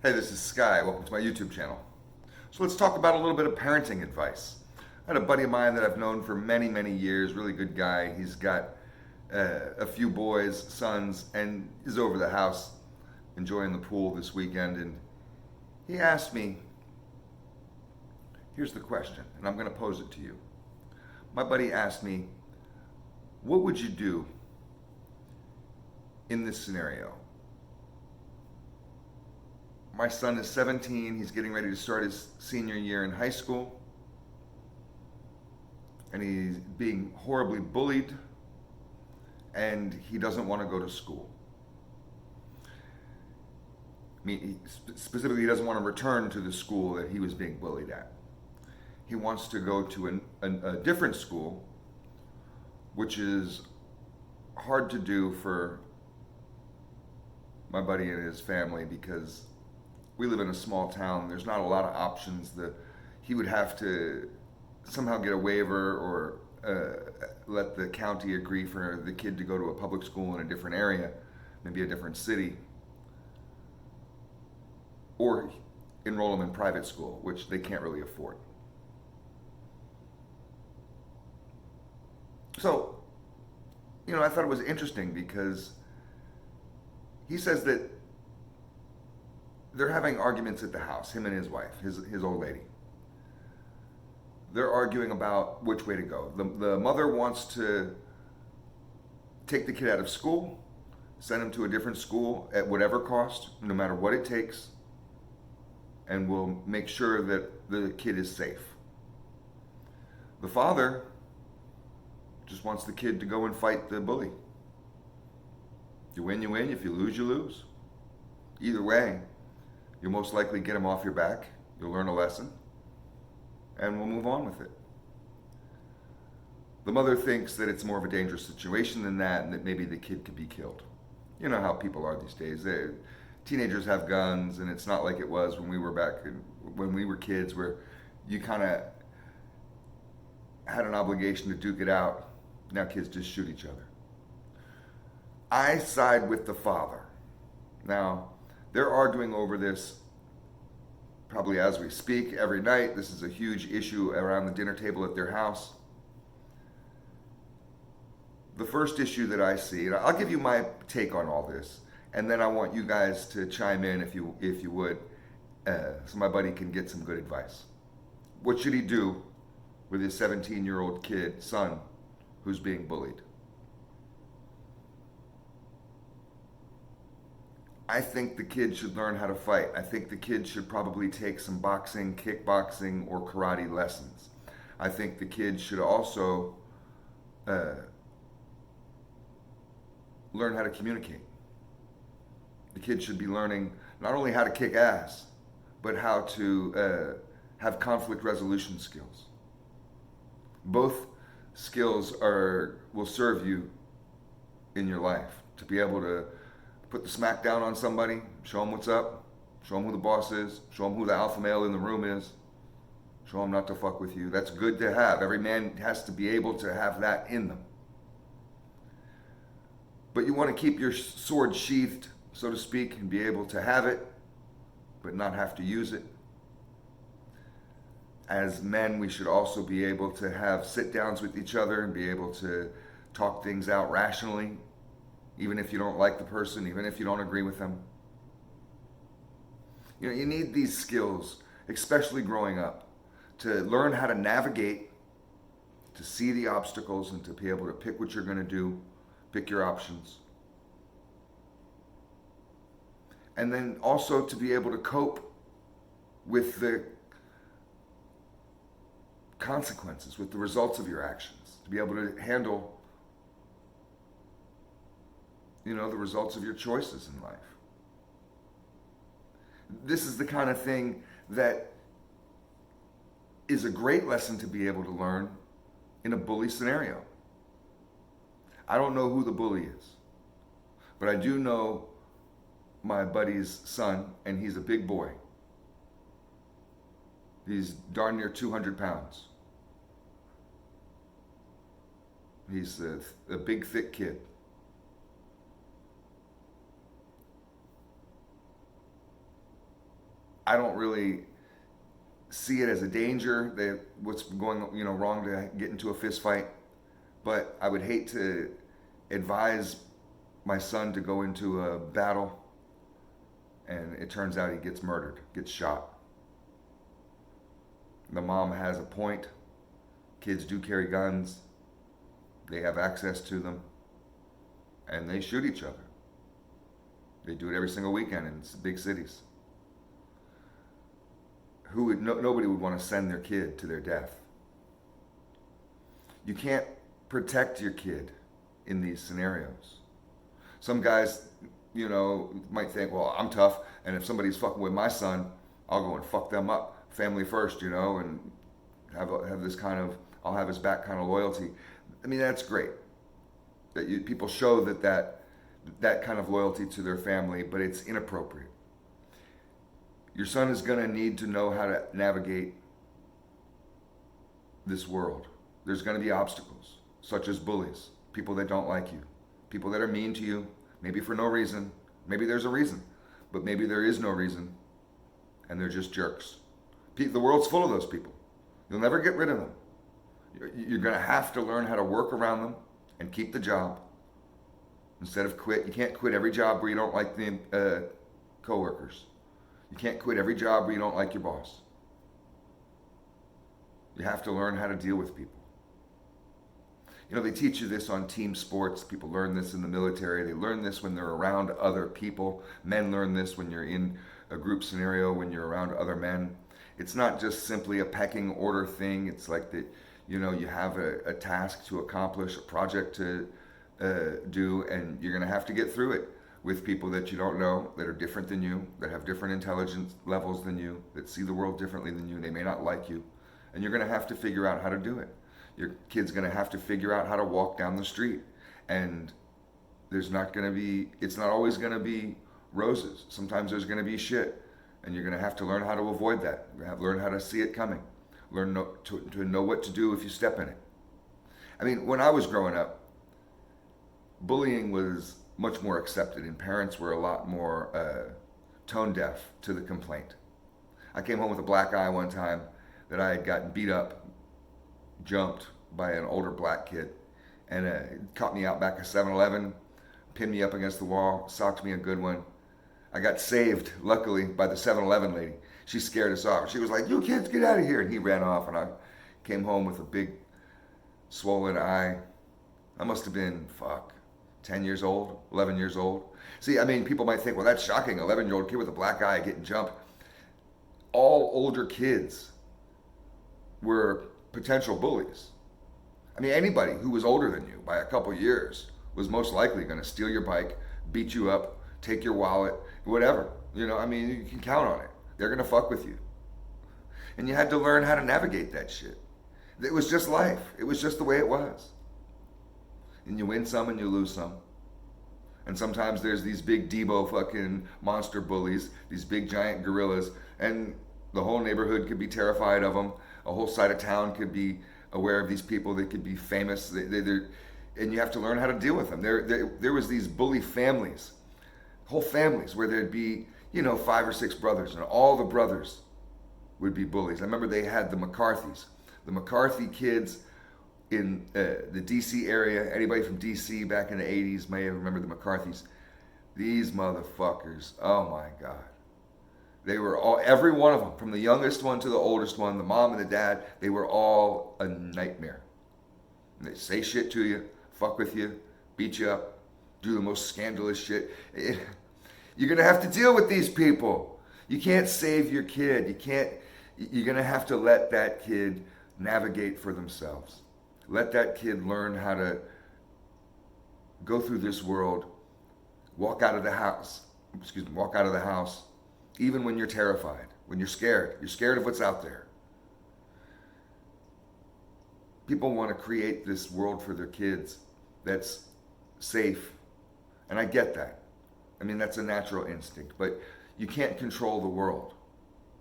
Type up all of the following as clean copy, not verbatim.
Hey, this is Sky. Welcome to my YouTube channel. So let's talk about a little bit of parenting advice. I had a buddy of mine that I've known for many, many years, really good guy. He's got a few boys, sons, and is over the house enjoying the pool this weekend. And he asked me, here's the question, and I'm going to pose it to you. My buddy asked me, what would you do in this scenario? My son is 17, he's getting ready to start his senior year in high school, and he's being horribly bullied, and he doesn't want to go to school. Specifically, he doesn't want to return to the school that he was being bullied at. He wants to go to a different school, which is hard to do for my buddy and his family because we live in a small town. There's not a lot of options. He would have to somehow get a waiver or let the county agree for the kid to go to a public school in a different area, maybe a different city, or enroll them in private school, which they can't really afford. So, I thought it was interesting because he says that they're having arguments at the house, him and his wife, his old lady. They're arguing about which way to go. The mother wants to take the kid out of school, send him to a different school at whatever cost, no matter what it takes, and will make sure that the kid is safe. The father just wants the kid to go and fight the bully. You win, you win. If you lose, you lose. Either way, you'll most likely get him off your back. You'll learn a lesson, and we'll move on with it. The mother thinks that it's more of a dangerous situation than that, and that maybe the kid could be killed. You know how people are these days. Teenagers have guns, and it's not like it was when we were kids, where you kind of had an obligation to duke it out. Now kids just shoot each other. I side with the father. Now, they're arguing over this probably as we speak every night. This is a huge issue around the dinner table at their house. The first issue that I see, and I'll give you my take on all this, and then I want you guys to chime in if you would, so my buddy can get some good advice. What should he do with his 17-year-old son, who's being bullied? I think the kid should learn how to fight. I think the kid should probably take some boxing, kickboxing, or karate lessons. I think the kid should also learn how to communicate. The kid should be learning not only how to kick ass, but how to have conflict resolution skills. Both skills will serve you in your life, to be able to put the smack down on somebody, show them what's up, show them who the boss is, show them who the alpha male in the room is, show them not to fuck with you. That's good to have. Every man has to be able to have that in them. But you want to keep your sword sheathed, so to speak, and be able to have it, but not have to use it. As men, we should also be able to have sit-downs with each other and be able to talk things out rationally, even if you don't like the person, even if you don't agree with them. You need these skills, especially growing up, to learn how to navigate, to see the obstacles, and to be able to pick what you're going to do, pick your options. And then also to be able to cope with the consequences, with the results of your actions, to be able to handle the results of your choices in life. This is the kind of thing that is a great lesson to be able to learn in a bully scenario. I don't know who the bully is, but I do know my buddy's son, and he's a big boy. He's darn near 200 pounds. He's a big, thick kid. I don't really see it as a danger that what's going wrong to get into a fist fight, but I would hate to advise my son to go into a battle and it turns out he gets murdered, gets shot. The mom has a point. Kids do carry guns. They have access to them. And they shoot each other. They do it every single weekend in big cities. Nobody would want to send their kid to their death. You can't protect your kid in these scenarios. Some guys, might think, well, I'm tough, and if somebody's fucking with my son, I'll go and fuck them up. Family first, and have this kind of, I'll have his back kind of loyalty. I mean, that's great. That people show that kind of loyalty to their family, but it's inappropriate. Your son is going to need to know how to navigate this world. There's going to be obstacles, such as bullies, people that don't like you, people that are mean to you, maybe for no reason. Maybe there's a reason, but maybe there is no reason, and they're just jerks. The world's full of those people. You'll never get rid of them. You're going to have to learn how to work around them and keep the job instead of quit. You can't quit every job where you don't like the coworkers. You can't quit every job where you don't like your boss. You have to learn how to deal with people. They teach you this on team sports. People learn this in the military. They learn this when they're around other people. Men learn this when you're in a group scenario, when you're around other men. It's not just simply a pecking order thing. It's like that, you have a task to accomplish, a project to do, and you're going to have to get through it with people that you don't know, that are different than you, that have different intelligence levels than you, that see the world differently than you. They may not like you, and you're going to have to figure out how to do it. Your kid's going to have to figure out how to walk down the street, and it's not always going to be roses. Sometimes there's going to be shit, and you're going to have to learn how to avoid that. You're going to have to learn how to see it coming, learn to know what to do if you step in it. I mean, when I was growing up, bullying was much more accepted, and parents were a lot more tone deaf to the complaint. I came home with a black eye one time that I had gotten beat up, jumped by an older black kid, and caught me out back at 7-Eleven, pinned me up against the wall, socked me a good one. I got saved, luckily, by the 7-Eleven lady. She scared us off. She was like, "You kids, get out of here," and he ran off, and I came home with a big swollen eye. I must have been, 10 years old, 11 years old. See, I mean, people might think, well, that's shocking, 11-year-old kid with a black eye getting jumped. All older kids were potential bullies. I mean, anybody who was older than you by a couple years was most likely going to steal your bike, beat you up, take your wallet, whatever. You can count on it. They're going to fuck with you. And you had to learn how to navigate that shit. It was just life. It was just the way it was. And you win some and you lose some. And sometimes there's these big Debo fucking monster bullies, these big giant gorillas, and the whole neighborhood could be terrified of them. A whole side of town could be aware of these people. They could be famous. And you have to learn how to deal with them. There was these bully families, whole families, where there'd be, 5 or 6 brothers, and all the brothers would be bullies. I remember they had the McCarthys. The McCarthy kids in the DC area. Anybody from DC back in the 80s may have remembered the McCarthys. These motherfuckers, oh my God. They were all, every one of them, from the youngest one to the oldest one, the mom and the dad, they were all a nightmare. And they say shit to you, fuck with you, beat you up, do the most scandalous shit. You're gonna have to deal with these people. You can't save your kid. You're gonna have to let that kid navigate for themselves. Let that kid learn how to go through this world, walk out of the house, even when you're terrified, when you're scared. You're scared of what's out there. People want to create this world for their kids that's safe, and I get that. I mean, that's a natural instinct, but you can't control the world.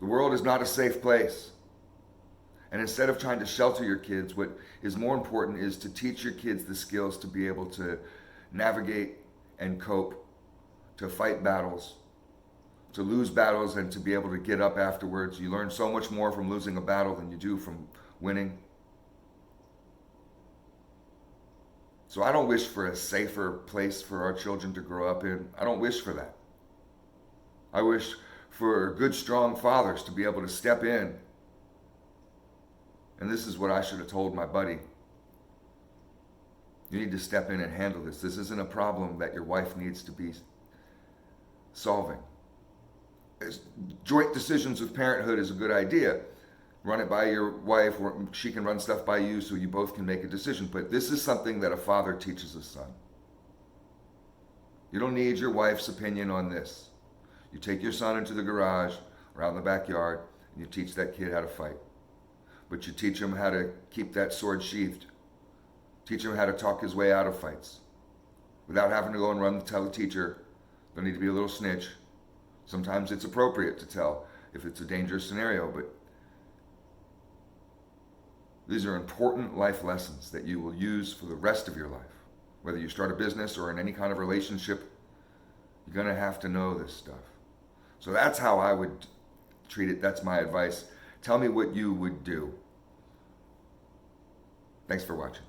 The world is not a safe place. And instead of trying to shelter your kids, what is more important is to teach your kids the skills to be able to navigate and cope, to fight battles, to lose battles and to be able to get up afterwards. You learn so much more from losing a battle than you do from winning. So I don't wish for a safer place for our children to grow up in. I don't wish for that. I wish for good, strong fathers to be able to step in. And this is what I should have told my buddy. You need to step in and handle this. This isn't a problem that your wife needs to be solving. Joint decisions with parenthood is a good idea. Run it by your wife, or she can run stuff by you so you both can make a decision. But this is something that a father teaches a son. You don't need your wife's opinion on this. You take your son into the garage or out in the backyard and you teach that kid how to fight. But you teach him how to keep that sword sheathed. Teach him how to talk his way out of fights without having to go and run to tell the teacher. Don't need to be a little snitch. Sometimes it's appropriate to tell if it's a dangerous scenario, but these are important life lessons that you will use for the rest of your life. Whether you start a business or in any kind of relationship, you're going to have to know this stuff. So that's how I would treat it. That's my advice. Tell me what you would do. Thanks for watching.